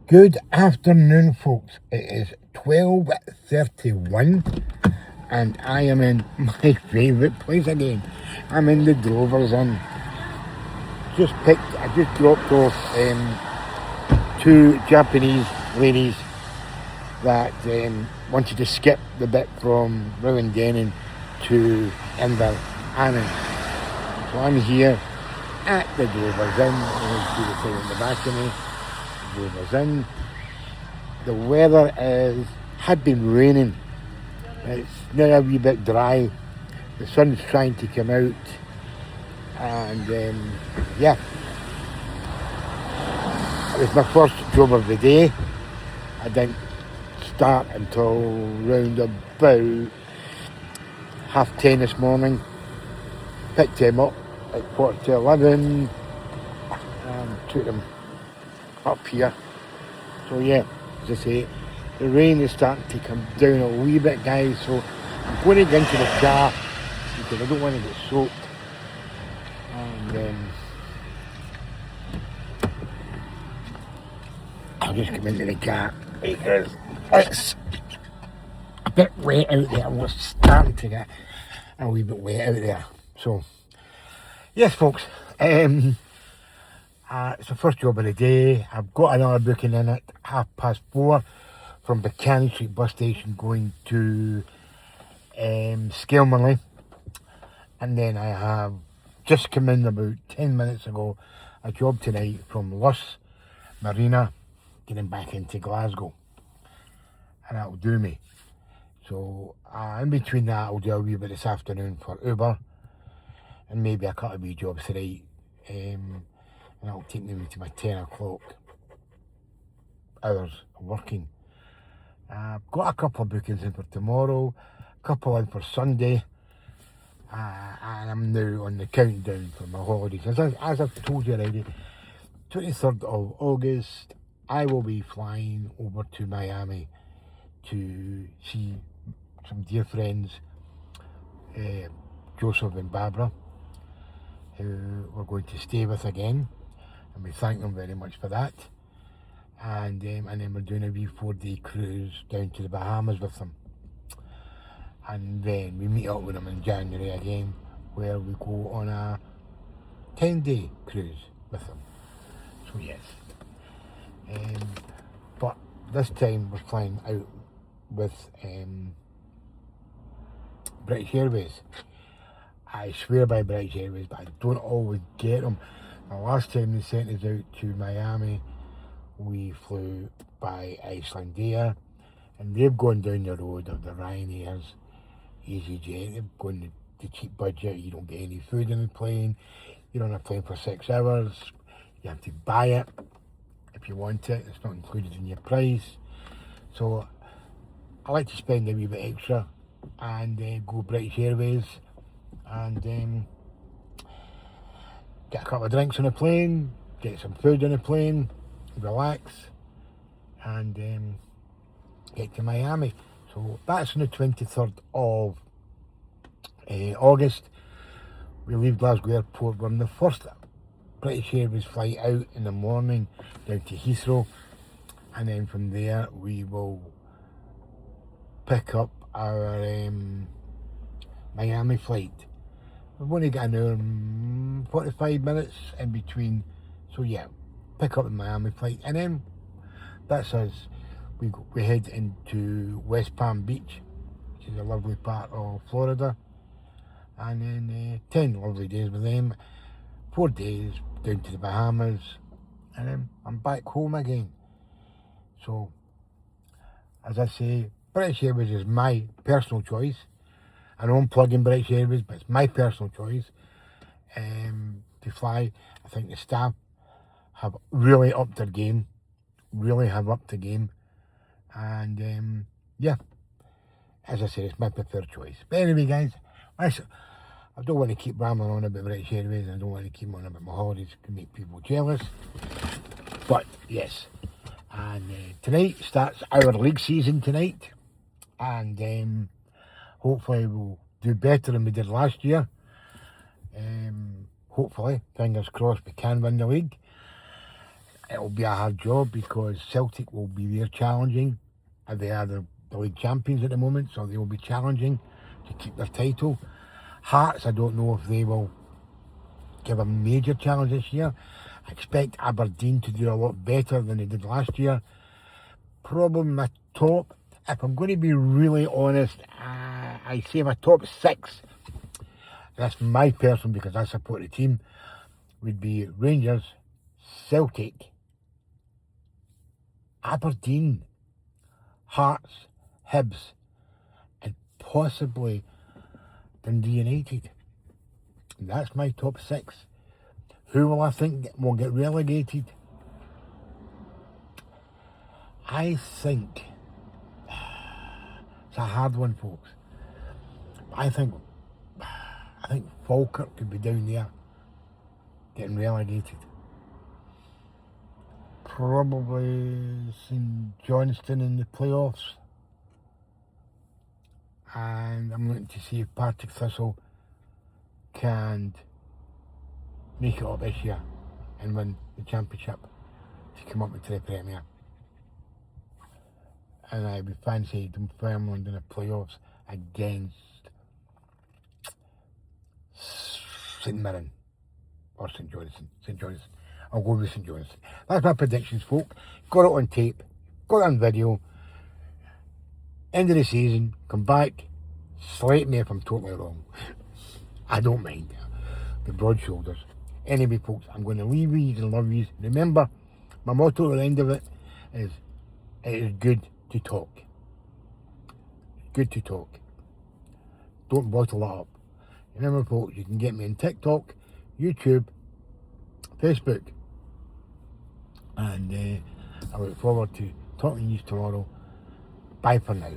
Good afternoon, folks. It is 12:31 and I am in my favourite place again. I'm in the Drovers Inn. I just dropped off two Japanese ladies that wanted to skip the bit from Rowan to Inver Annan. So I'm here at the Drovers Inn. You can see the thing in the back of me. Drovers Inn. The weather had been raining. It's now a wee bit dry. The sun's trying to come out, and yeah, it was my first job of the day. I didn't start until round about 10:30 this morning. Picked him up at 11:15 and took him up here. So yeah, as I say, the rain is starting to come down a wee bit, guys, so I'm going to get into the car because I don't want to get soaked. And I'll just come into the car because it's a bit wet out there. We're starting to get a wee bit wet out there. So, yes, folks, it's the first job of the day. I've got another booking in at 4:30 from Buchanan Street bus station going to Skelmerley. And then I have just come in about 10 minutes ago, a job tonight from Luss Marina, getting back into Glasgow. And that'll do me. So in between that, I'll do a wee bit this afternoon for Uber. And maybe a couple of wee jobs tonight. And that'll take me to my 10 o'clock hours of working. I've got a couple of bookings in for tomorrow, a couple in for Sunday, and I'm now on the countdown for my holidays. As I've told you already, 23rd of August, I will be flying over to Miami to see some dear friends, Joseph and Barbara, who we're going to stay with again, and we thank them very much for that. And then we're doing a wee 4-day cruise down to the Bahamas with them. And then we meet up with them in January again, where we go on a 10-day cruise with them. So yes. But this time we're flying out with British Airways. I swear by British Airways, but I don't always get them. The last time they sent us out to Miami, we flew by Icelandair, and they've gone down the road of the Ryanairs, EasyJet. They've gone the cheap budget. You don't get any food in the plane. You're on a plane for 6 hours. You have to buy it if you want it. It's not included in your price. So I like to spend a wee bit extra and go British Airways and get a couple of drinks on the plane, get some food on the plane, relax, and get to Miami. So that's on the 23rd of August. We leave Glasgow Airport. We're on the first British Airways flight out in the morning down to Heathrow, and then from there we will pick up our Miami flight. We've only got an hour and 45 minutes in between, so yeah, pick up the Miami flight, and then that's us. We head into West Palm Beach, which is a lovely part of Florida, and then 10 lovely days with them, 4 days down to the Bahamas, and then I'm back home again. So, as I say, British Airways is my personal choice. I know I'm plugging British Airways, but it's my personal choice to fly. I think the staff have really upped their game, and yeah, as I said, it's my preferred choice. But anyway, guys, I don't want to keep rambling on about British Airways, and I don't want to keep on about my holidays to make people jealous. But yes, and tonight starts our league season tonight, and hopefully we'll do better than we did last year. Hopefully, fingers crossed, we can win the league. it'll be a hard job because Celtic will be there challenging. They are the league champions at the moment, so they will be challenging to keep their title. Hearts, I don't know if they will give a major challenge this year. I expect Aberdeen to do a lot better than they did last year. Probably my top, if I'm going to be really honest, I say my top 6, that's my person because I support the team, would be Rangers, Celtic, Aberdeen, Hearts, Hibs, and possibly Dundee United. That's my top 6. Who will I think will get relegated? I think it's a hard one, folks. I think Falkirk could be down there getting relegated. Probably St Johnstone in the playoffs. And I'm looking to see if Partick Thistle can make it up this year and win the championship to come up into the Premier. And I would fancy Dunfermline in the playoffs against St Mirren or St Johnstone. I'll go with St Johnstone. That's my predictions, folk. Got it on tape, got it on video. End of the season, come back, slate me if I'm totally wrong. I don't mind. The broad shoulders. Anyway, folks, I'm going to leave you and love you. Remember, my motto at the end of it is good to talk. Good to talk. Don't bottle it up. Remember, folks, you can get me on TikTok, YouTube, Facebook, and I look forward to talking to you tomorrow. Bye for now.